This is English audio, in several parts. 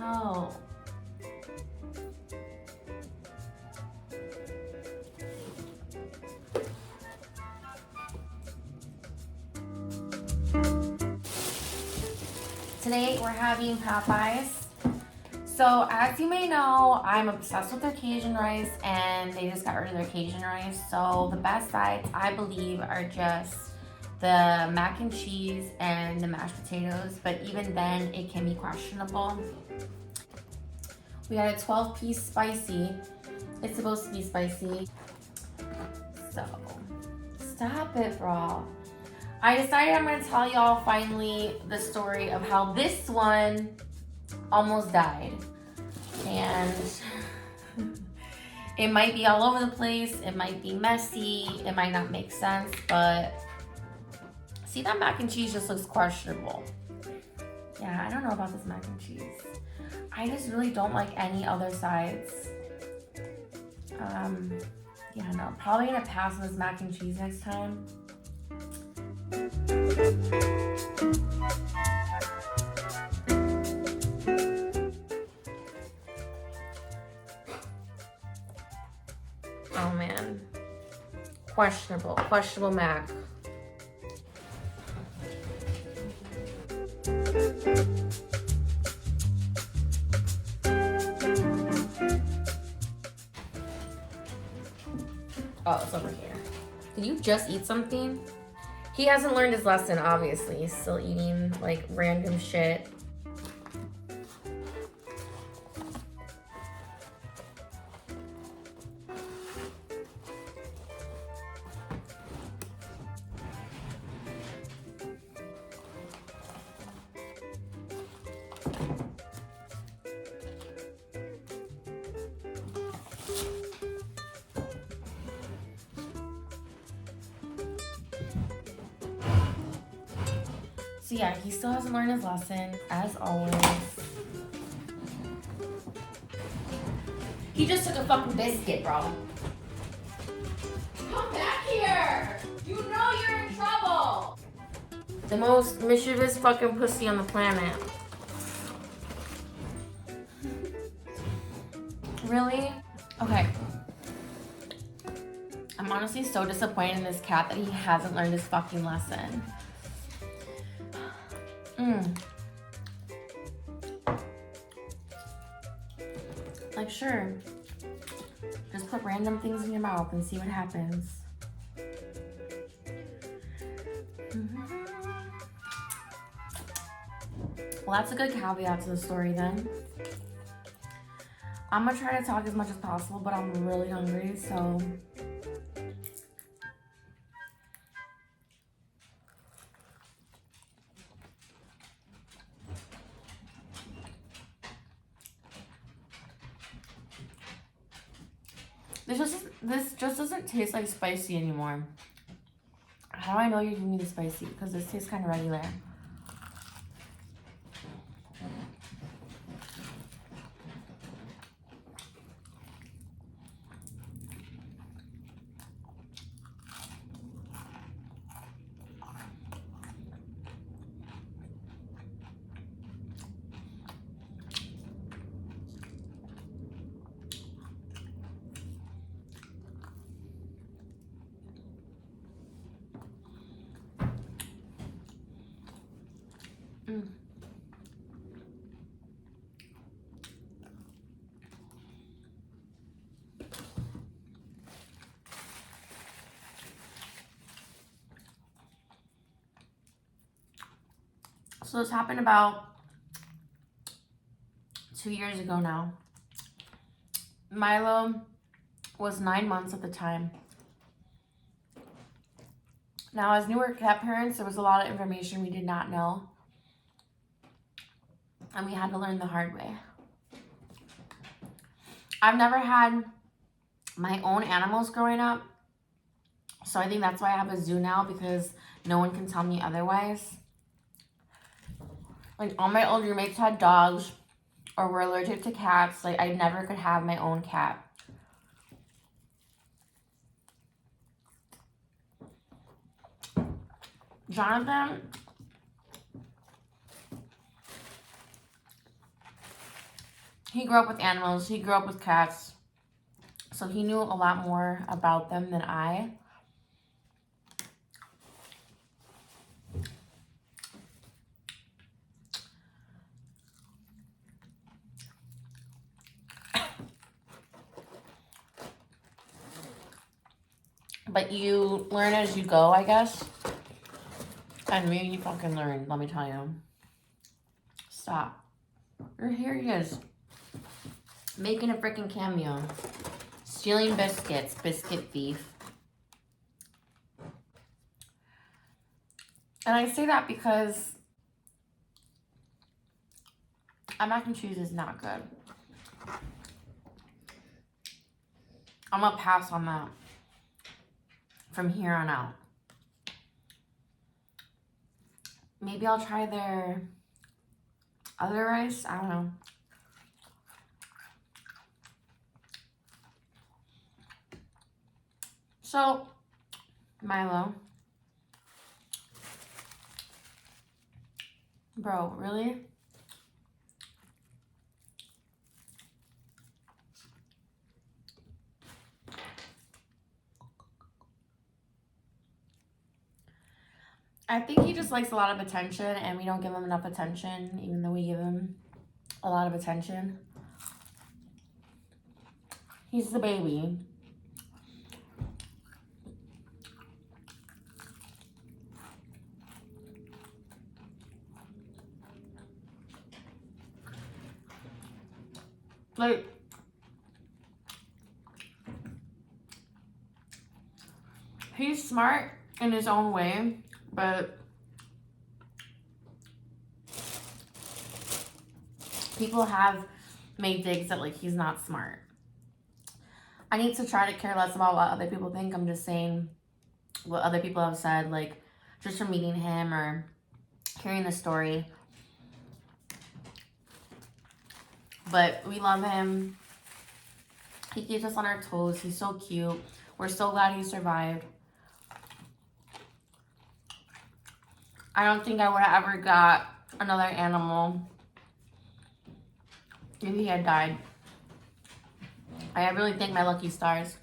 hell? Today we're having Popeyes. So as you may know, I'm obsessed with their Cajun rice and they just got rid of their Cajun rice. So the best sides, I believe, are just the mac and cheese and the mashed potatoes. But even then, it can be questionable. We got a 12-piece spicy. It's supposed to be spicy. So, stop it, bro. I decided I'm gonna tell y'all finally the story of how this one almost died. And it might be all over the place, it might be messy, it might not make sense, but see, that mac and cheese just looks questionable. Yeah, I don't know about this mac and cheese. I just really don't like any other sides. Yeah, no, probably gonna pass on this mac and cheese next time. Oh man, questionable mac. Oh, it's over here. Did you just eat something? He hasn't learned his lesson, obviously. He's still eating like random shit. So yeah, he still hasn't learned his lesson, as always. He just took a fucking biscuit, bro. Come back here! You know you're in trouble! The most mischievous fucking pussy on the planet. Really? Okay. I'm honestly so disappointed in this cat that he hasn't learned his fucking lesson. Like, sure, just put random things in your mouth and see what happens. Well, that's a good caveat to the story then. I'm gonna try to talk as much as possible, but I'm really hungry, so. This just doesn't taste like spicy anymore. How do I know you're giving me the spicy? Because this tastes kind of regular. So this happened about 2 years ago now. Milo was 9 months at the time. Now, as newer cat parents, there was a lot of information we did not know. And we had to learn the hard way. I've never had my own animals growing up. So I think that's why I have a zoo now, because no one can tell me otherwise. Like, all my old roommates had dogs or were allergic to cats. Like, I never could have my own cat. Jonathan he grew up with animals. He grew up with cats. So he knew a lot more about them than I. But you learn as you go, I guess. And me, you fucking learn, let me tell you. Stop. Here he is. Making a freaking cameo. Stealing biscuits. Biscuit thief. And I say that because mac and cheese is not good. I'm gonna pass on that from here on out. Maybe I'll try their other rice. I don't know. So, Milo. Bro, really? I think he just likes a lot of attention, and we don't give him enough attention, even though we give him a lot of attention. He's the baby. Like, he's smart in his own way, but people have made digs that, like, he's not smart. I need to try to care less about what other people think. I'm just saying what other people have said, like, just from meeting him or hearing the story. But we love him. He keeps us on our toes. He's so cute. We're so glad he survived. I don't think I would have ever got another animal if he had died. I really thank my lucky stars.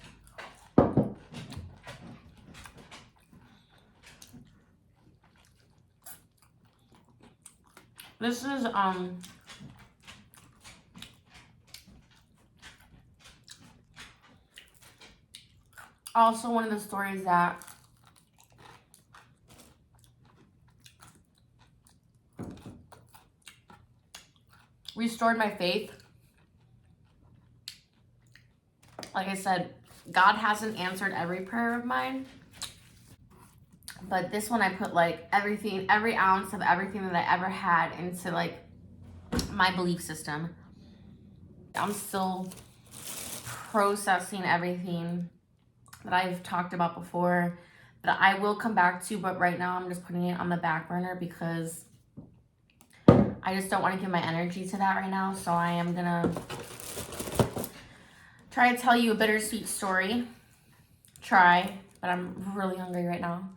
This is also one of the stories that restored my faith. Like I said, God hasn't answered every prayer of mine. But this one I put like everything, every ounce of everything that I ever had into like my belief system. I'm still processing everything that I've talked about before that I will come back to, but right now I'm just putting it on the back burner because I just don't want to give my energy to that right now. So I am gonna try to tell you a bittersweet story. Try, but I'm really hungry right now.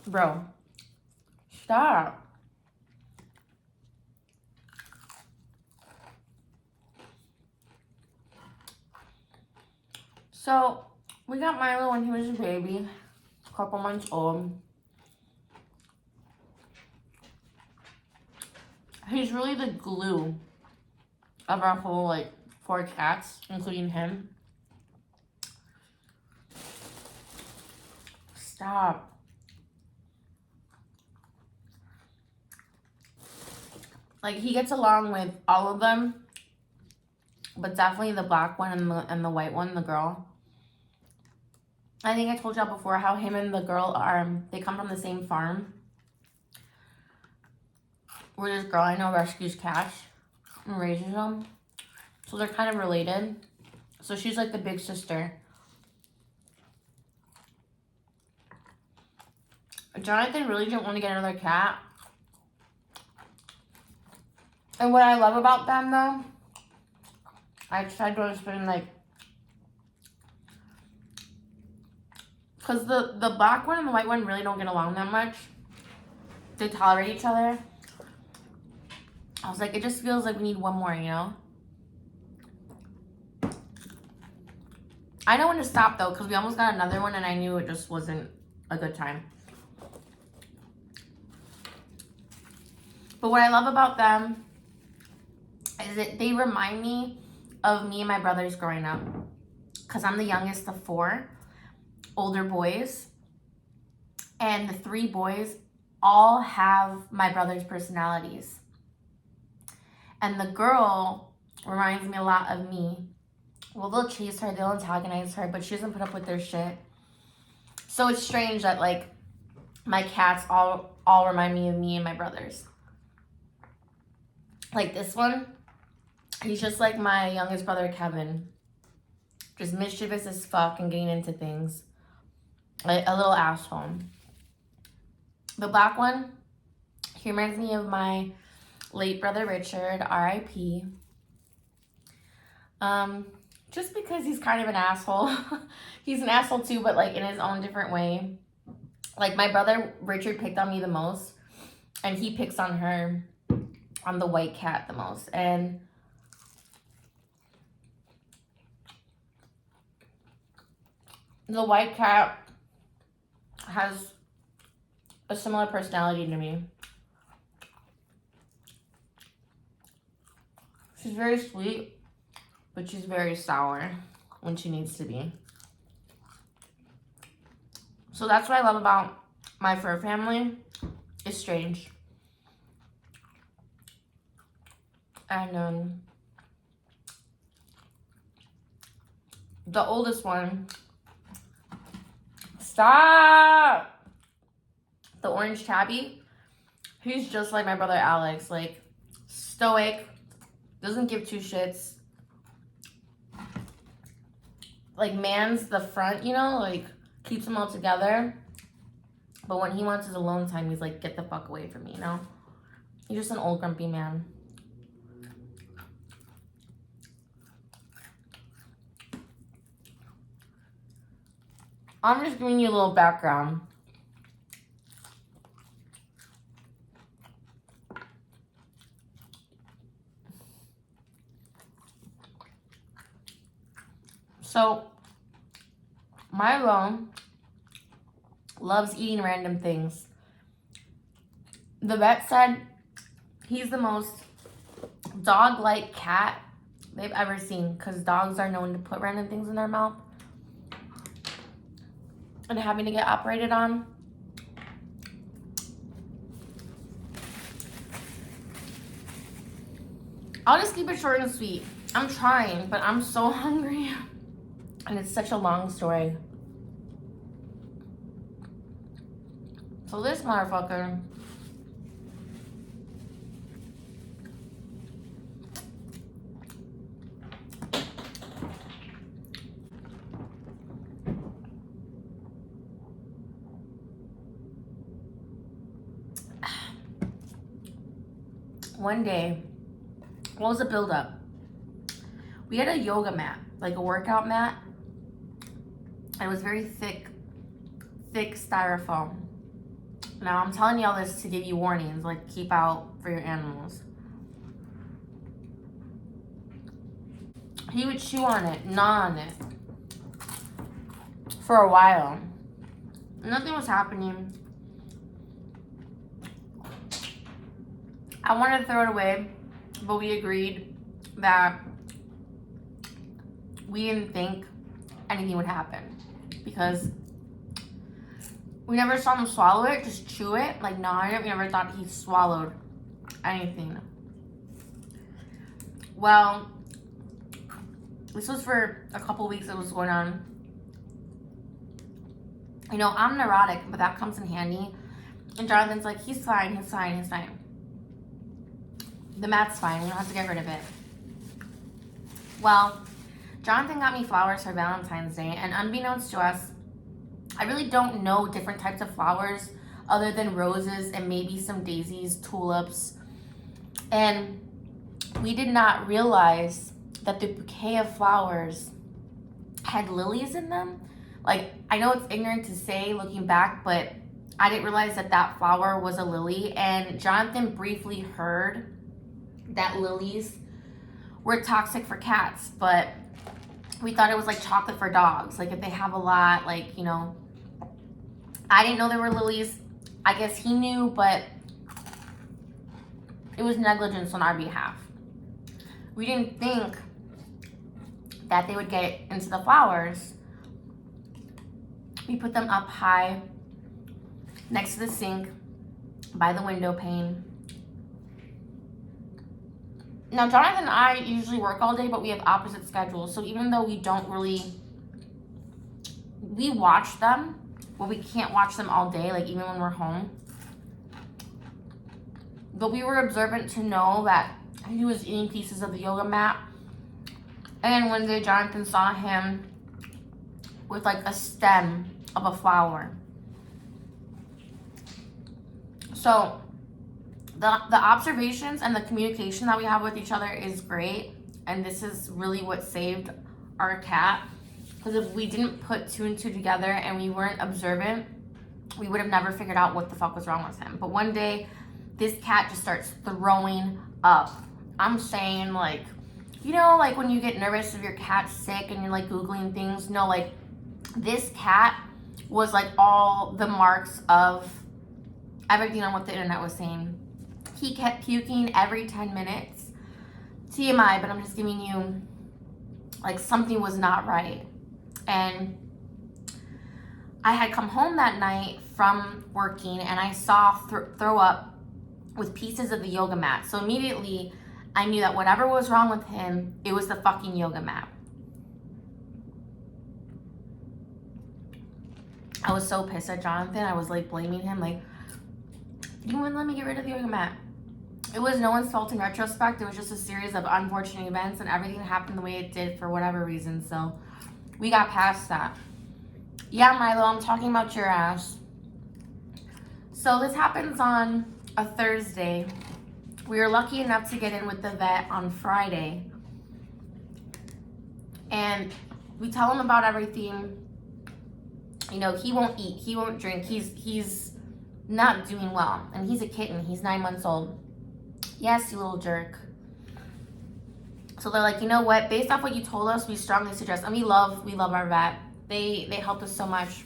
Bro, stop. So, we got Milo when he was a baby, a couple months old. He's really the glue of our whole, like, 4 cats, including him. Stop. Like, he gets along with all of them, but definitely the black one and the white one, the girl. I think I told y'all before how him and the girl they come from the same farm. Where this girl I know rescues cats and raises them. So they're kind of related. So she's like the big sister. Jonathan really didn't want to get another cat. And what I love about them though I tried to spend like, because the black one and the white one really don't get along that much. They tolerate each other. I was like, it just feels like we need one more, you know? I know when to stop though, because we almost got another one and I knew it just wasn't a good time. But what I love about them is that they remind me of me and my brothers growing up. Because I'm the youngest of 4 older boys. And the 3 boys all have my brother's personalities. And the girl reminds me a lot of me. Well, they'll chase her, they'll antagonize her, but she doesn't put up with their shit. So it's strange that, like, my cats all remind me of me and my brothers. Like this one, he's just like my youngest brother, Kevin. Just mischievous as fuck and getting into things. Like a little asshole. The black one, he reminds me of my late brother, Richard, R.I.P. Just because he's kind of an asshole. He's an asshole too, but like in his own different way. Like my brother, Richard, picked on me the most. And he picks on her, on the white cat the most. And the white cat has a similar personality to me. She's very sweet, but she's very sour when she needs to be. So that's what I love about my fur family. It's strange. And the oldest one, stop! The orange tabby, he's just like my brother Alex, like stoic, doesn't give 2 shits. Like mans the front, you know, like keeps them all together. But when he wants his alone time, he's like, get the fuck away from me, you know? He's just an old grumpy man. I'm just giving you a little background. So, Milo loves eating random things. The vet said he's the most dog-like cat they've ever seen, because dogs are known to put random things in their mouth and having to get operated on. I'll just keep it short and sweet. I'm trying, but I'm so hungry. And it's such a long story. So this motherfucker one day, what was a build-up? We had a yoga mat, like a workout mat. It was very thick styrofoam. Now I'm telling y'all this to give you warnings, like keep out for your animals. He would chew on it, gnaw on it for a while. Nothing was happening. I wanted to throw it away, but we agreed that we didn't think anything would happen because we never saw him swallow it, just chew it, like gnaw on it. We never thought he swallowed anything. Well, this was for a couple weeks that was going on. You know, I'm neurotic, but that comes in handy. And Jonathan's like, he's fine, he's fine, he's fine. The mat's fine, we don't have to get rid of it. Well, Jonathan got me flowers for Valentine's Day, and unbeknownst to us, I really don't know different types of flowers other than roses and maybe some daisies, tulips. And we did not realize that the bouquet of flowers had lilies in them. Like, I know it's ignorant to say looking back, but I didn't realize that that flower was a lily. And Jonathan briefly heard that lilies were toxic for cats, but we thought it was like chocolate for dogs. Like if they have a lot, like, you know, I didn't know there were lilies. I guess he knew, but it was negligence on our behalf. We didn't think that they would get into the flowers. We put them up high next to the sink by the window pane. Now, Jonathan and I usually work all day, but we have opposite schedules. So even though we watch them, but we can't watch them all day, like even when we're home. But we were observant to know that he was eating pieces of the yoga mat. And one day Jonathan saw him with like a stem of a flower. So the observations and the communication that we have with each other is great. And this is really what saved our cat. Because if we didn't put two and two together and we weren't observant, we would have never figured out what the fuck was wrong with him. But one day, this cat just starts throwing up. I'm saying, like, you know, like when you get nervous if your cat's sick and you're like Googling things. No, like this cat was like all the marks of everything on what the internet was saying. He kept puking every 10 minutes. TMI, but I'm just giving you, like, something was not right. And I had come home that night from working and I saw throw up with pieces of the yoga mat. So immediately I knew that whatever was wrong with him, it was the fucking yoga mat. I was so pissed at Jonathan. I was like blaming him, like, you wouldn't let me get rid of the yoga mat. It was no one's fault in retrospect. It was just a series of unfortunate events and everything happened the way it did for whatever reason. So we got past that. Yeah, Milo, I'm talking about your ass. So this happens on a Thursday. We were lucky enough to get in with the vet on Friday. And we tell him about everything. You know, he won't eat, he won't drink, he's not doing well. And he's a kitten, he's 9 months old. Yes, you little jerk. So they're like, you know what, based off what you told us, we strongly suggest, and we love our vet. They helped us so much.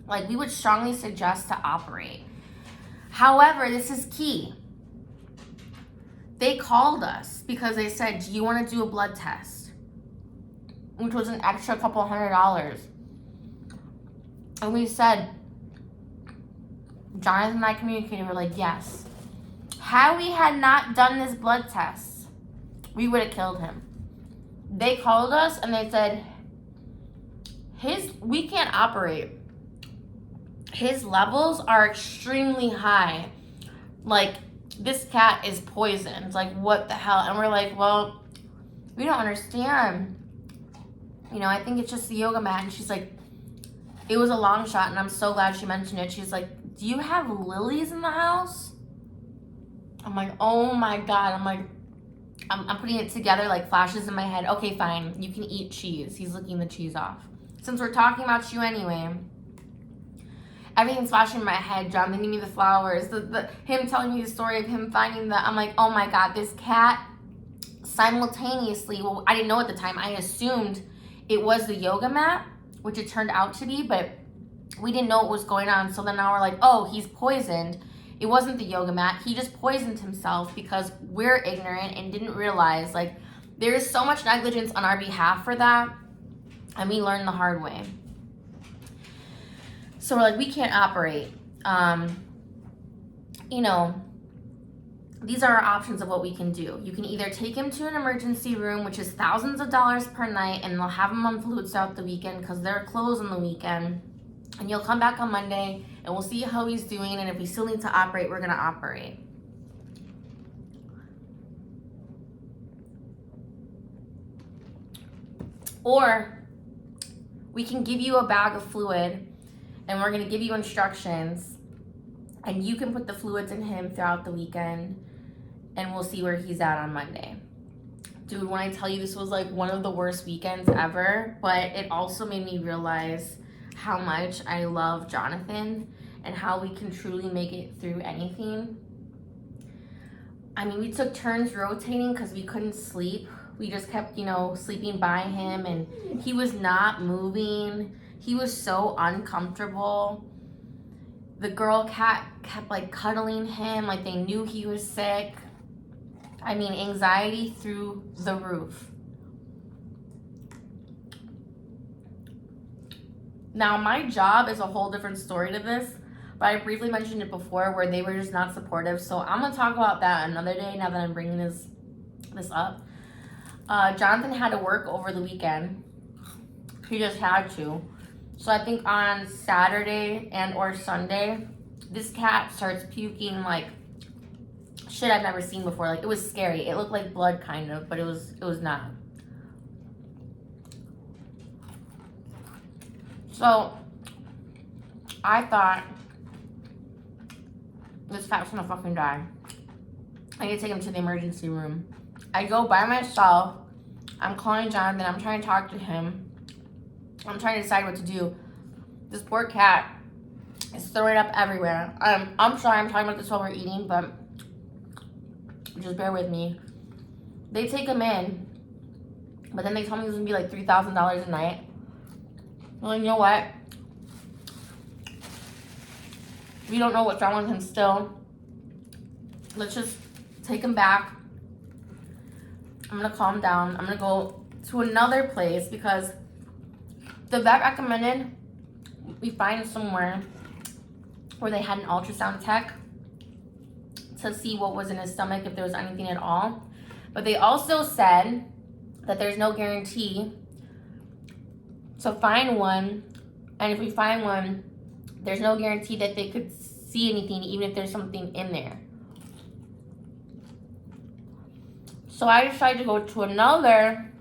Like, we would strongly suggest to operate. However, this is key. They called us because they said, do you want to do a blood test? Which was an extra couple $100. And we said, Jonathan and I communicated, we're like, yes. Had we had not done this blood test, we would have killed him. They called us and they said, we can't operate. His levels are extremely high. Like, this cat is poisoned. Like, what the hell? And we're like, well, we don't understand. You know, I think it's just the yoga mat. And she's like, it was a long shot, and I'm so glad she mentioned it. She's like, do you have lilies in the house? I'm like, oh my God. I'm like, I'm putting it together like flashes in my head. Okay, fine. You can eat cheese. He's licking the cheese off. Since we're talking about you anyway, everything's flashing in my head. John giving me the flowers. Him telling me the story of him finding the, I'm like, oh my God, this cat simultaneously, well, I didn't know at the time. I assumed it was the yoga mat, which it turned out to be, but we didn't know what was going on. So then now we're like, oh, he's poisoned. It wasn't the yoga mat. He just poisoned himself because we're ignorant and didn't realize, like, there's so much negligence on our behalf for that. And we learned the hard way. So we're like, we can't operate. You know, these are our options of what we can do. You can either take him to an emergency room, which is thousands of dollars per night, and they'll have him on fluids throughout the weekend because they're closed on the weekend. And you'll come back on Monday, and we'll see how he's doing. And if we still need to operate, we're going to operate. Or we can give you a bag of fluid, and we're going to give you instructions, and you can put the fluids in him throughout the weekend, and we'll see where he's at on Monday. Dude, when I tell you this was like one of the worst weekends ever, but it also made me realize how much I love Jonathan and how we can truly make it through anything. I mean, we took turns rotating because we couldn't sleep. We just kept, you know, sleeping by him, and he was not moving. He was so uncomfortable. The girl cat kept like cuddling him like they knew he was sick. I mean, anxiety through the roof. Now, my job is a whole different story to this, but I briefly mentioned it before where they were just not supportive. So I'm going to talk about that another day now that I'm bringing this up. Jonathan had to work over the weekend. He just had to. So I think on Saturday and or Sunday, this cat starts puking like shit I've never seen before. Like, it was scary. It looked like blood kind of, but it was not. So I thought this cat's gonna fucking die. I need to take him to the emergency room. I go by myself. I'm calling Jonathan. I'm trying to talk to him. I'm trying to decide what to do. This poor cat is throwing up everywhere. I'm sorry I'm talking about this while we're eating, but just bear with me. They take him in, but then they told me it was gonna be like $3,000 a night. Well, you know what? We don't know what's wrong with him still. Let's just take him back. I'm gonna calm down. I'm gonna go to another place because the vet recommended we find somewhere where they had an ultrasound tech to see what was in his stomach, if there was anything at all. But they also said that there's no guarantee to find one, and if we find one, there's no guarantee that they could see anything even if there's something in there. So I decided to go to another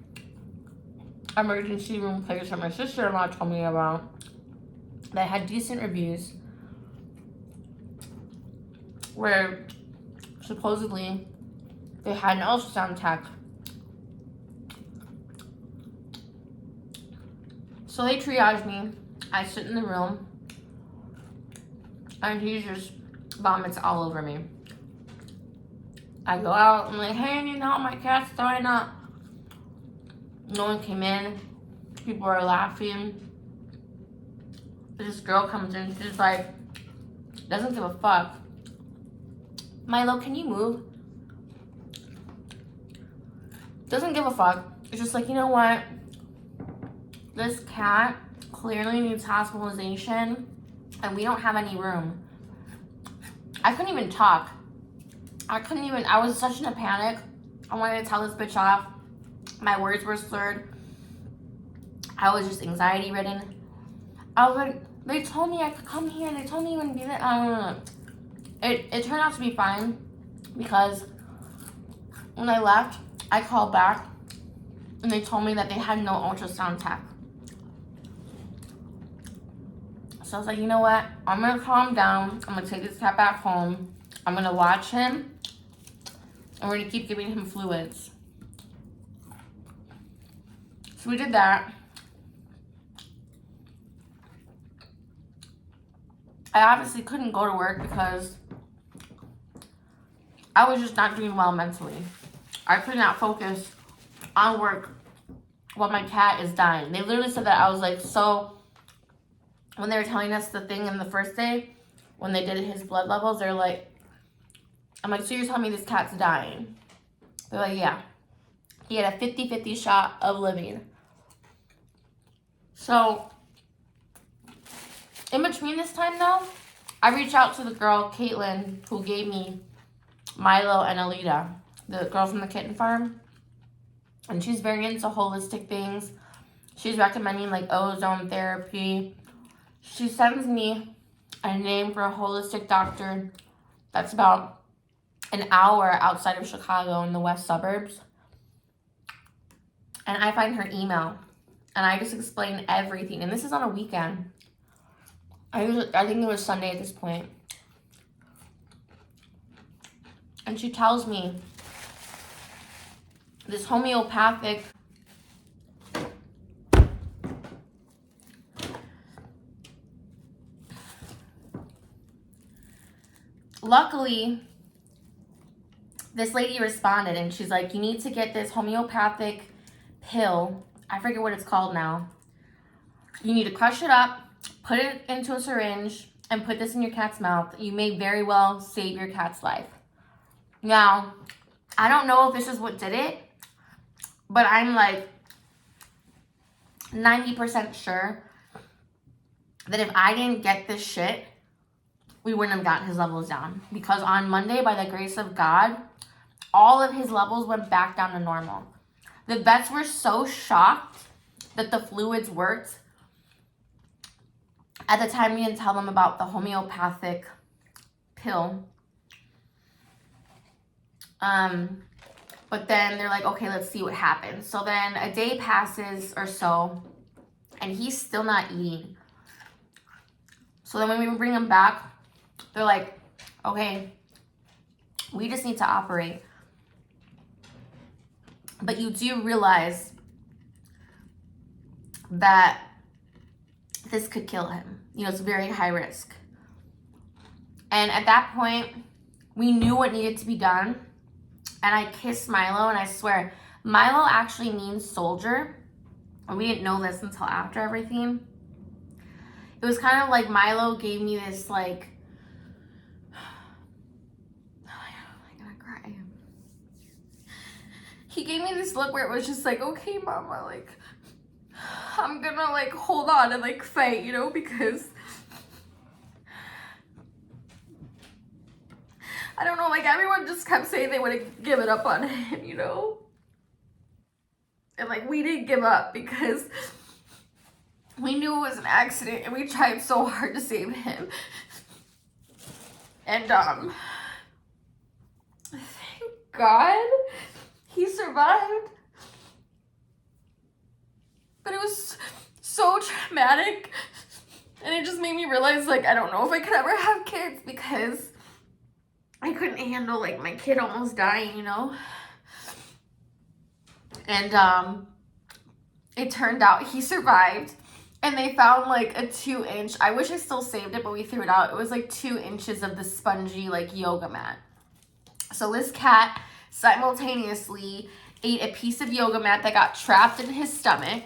emergency room place that my sister-in-law told me about that had decent reviews, where supposedly they had an ultrasound tech. So they triage me. I sit in the room, and he just vomits all over me. I go out, I'm like, hey, I need help, my cat's throwing up. No one came in. People are laughing. This girl comes in, she's like, doesn't give a fuck. Milo, can you move? Doesn't give a fuck. It's just like, you know what? This cat clearly needs hospitalization, and we don't have any room. I couldn't even talk. I was such in a panic. I wanted to tell this bitch off. My words were slurred. I was just anxiety ridden. I was like, they told me I could come here. They told me you wouldn't be there. It turned out to be fine because when I left, I called back and they told me that they had no ultrasound tech. So I was like, you know what? I'm gonna calm down. I'm gonna take this cat back home. I'm gonna watch him, and we're gonna keep giving him fluids. So we did that. I obviously couldn't go to work because I was just not doing well mentally. I could not focus on work while my cat is dying. They literally said that. I was like, so when they were telling us the thing in the first day, when they did his blood levels, they're like, I'm like, so you're telling me this cat's dying? They're like, yeah. He had a 50-50 shot of living. So, in between this time though, I reached out to the girl, Caitlin, who gave me Milo and Alita, the girl from the kitten farm. And she's very into holistic things. She's recommending like ozone therapy. She sends me a name for a holistic doctor that's about an hour outside of Chicago in the west suburbs. And I find her email. And I just explain everything. And this is on a weekend. I think it was Sunday at this point. And she tells me this homeopathic luckily, this lady responded and she's like, you need to get this homeopathic pill. I forget what it's called now. You need to crush it up, put it into a syringe, and put this in your cat's mouth. You may very well save your cat's life. Now, I don't know if this is what did it, but I'm like 90% sure that if I didn't get this shit, we wouldn't have gotten his levels down. Because on Monday, by the grace of God, all of his levels went back down to normal. The vets were so shocked that the fluids worked. At the time, we didn't tell them about the homeopathic pill. But then they're like, okay, let's see what happens. So then a day passes or so, and he's still not eating. So then when we bring him back, they're like, okay, we just need to operate. But you do realize that this could kill him. You know, it's very high risk. And at that point, we knew what needed to be done. And I kissed Milo, and I swear, Milo actually means soldier. And we didn't know this until after everything. It was kind of like Milo gave me this, like, I'm gonna cry. He gave me this look where it was just like, okay, mama, like, I'm gonna, like, hold on and, like, fight, you know, because I don't know, like, everyone just kept saying they would give it up on him, you know? And, like, we didn't give up because we knew it was an accident and we tried so hard to save him. And, thank God he survived. But it was so traumatic. And it just made me realize, like, I don't know if I could ever have kids because I couldn't handle, like, my kid almost dying, you know? And, it turned out he survived. And they found, like, a 2-inch. I wish I still saved it, but we threw it out. It was, like, 2 inches of the spongy, like, yoga mat. So this cat simultaneously ate a piece of yoga mat that got trapped in his stomach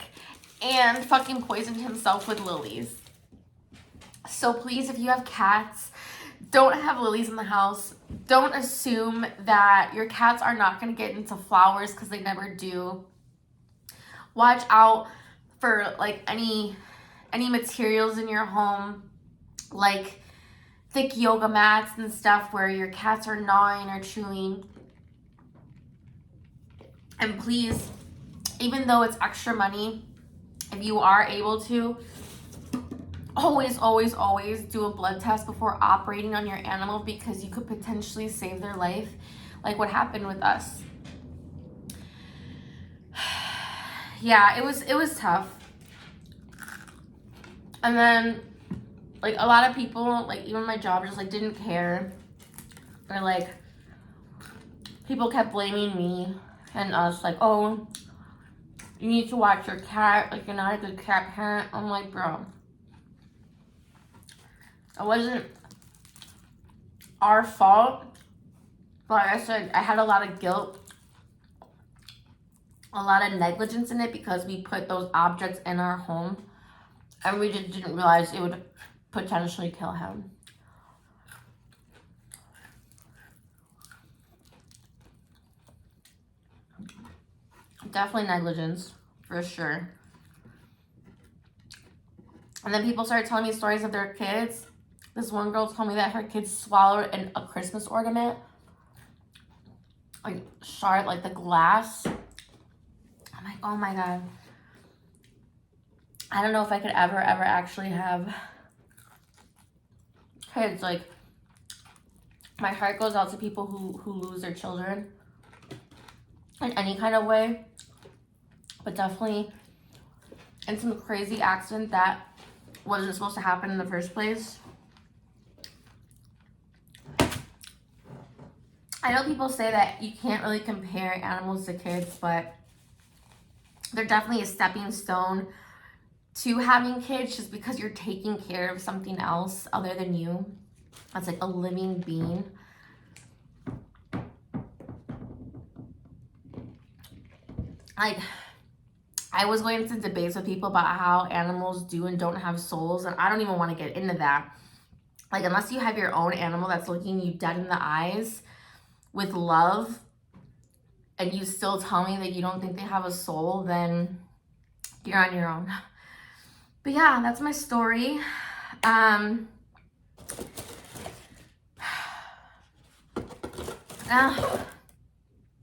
and fucking poisoned himself with lilies. So please, if you have cats, don't have lilies in the house. Don't assume that your cats are not going to get into flowers because they never do. Watch out for, like, any materials in your home, like thick yoga mats and stuff where your cats are gnawing or chewing. And please, even though it's extra money, if you are able to, always, always, always do a blood test before operating on your animal because you could potentially save their life, like what happened with us. Yeah, it was tough. And then, like, a lot of people, like, even my job just, like, didn't care. Or, like, people kept blaming me and us, like, oh, you need to watch your cat, like, you're not a good cat parent. I'm like, bro, it wasn't our fault. But like I said, I had a lot of guilt, a lot of negligence in it because we put those objects in our home and we just didn't realize it would potentially kill him. Definitely negligence, for sure. And then people started telling me stories of their kids. This one girl told me that her kids swallowed a Christmas ornament, like, shard, like the glass. I'm like, oh my God. I don't know if I could ever actually have kids. Like, my heart goes out to people who lose their children in any kind of way. But definitely in some crazy accident that wasn't supposed to happen in the first place. I know people say that you can't really compare animals to kids, but they're definitely a stepping stone to having kids, just because you're taking care of something else other than you. That's like a living being. Like, I was going into debates with people about how animals do and don't have souls, and I don't even want to get into that. Like, unless you have your own animal that's looking you dead in the eyes with love, and you still tell me that you don't think they have a soul, then you're on your own. But yeah, that's my story. I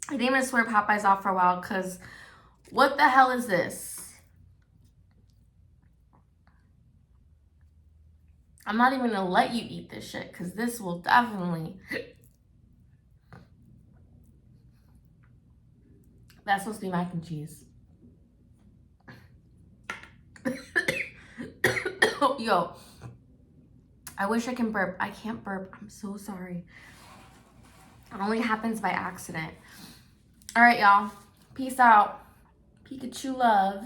think I'm gonna swear Popeyes off for a while, because what the hell is this? I'm not even gonna let you eat this shit, because this will definitely... That's supposed to be mac and cheese. Yo, I wish I can burp. I can't burp. I'm so sorry. It only happens by accident. All right, y'all. Peace out. Pikachu love.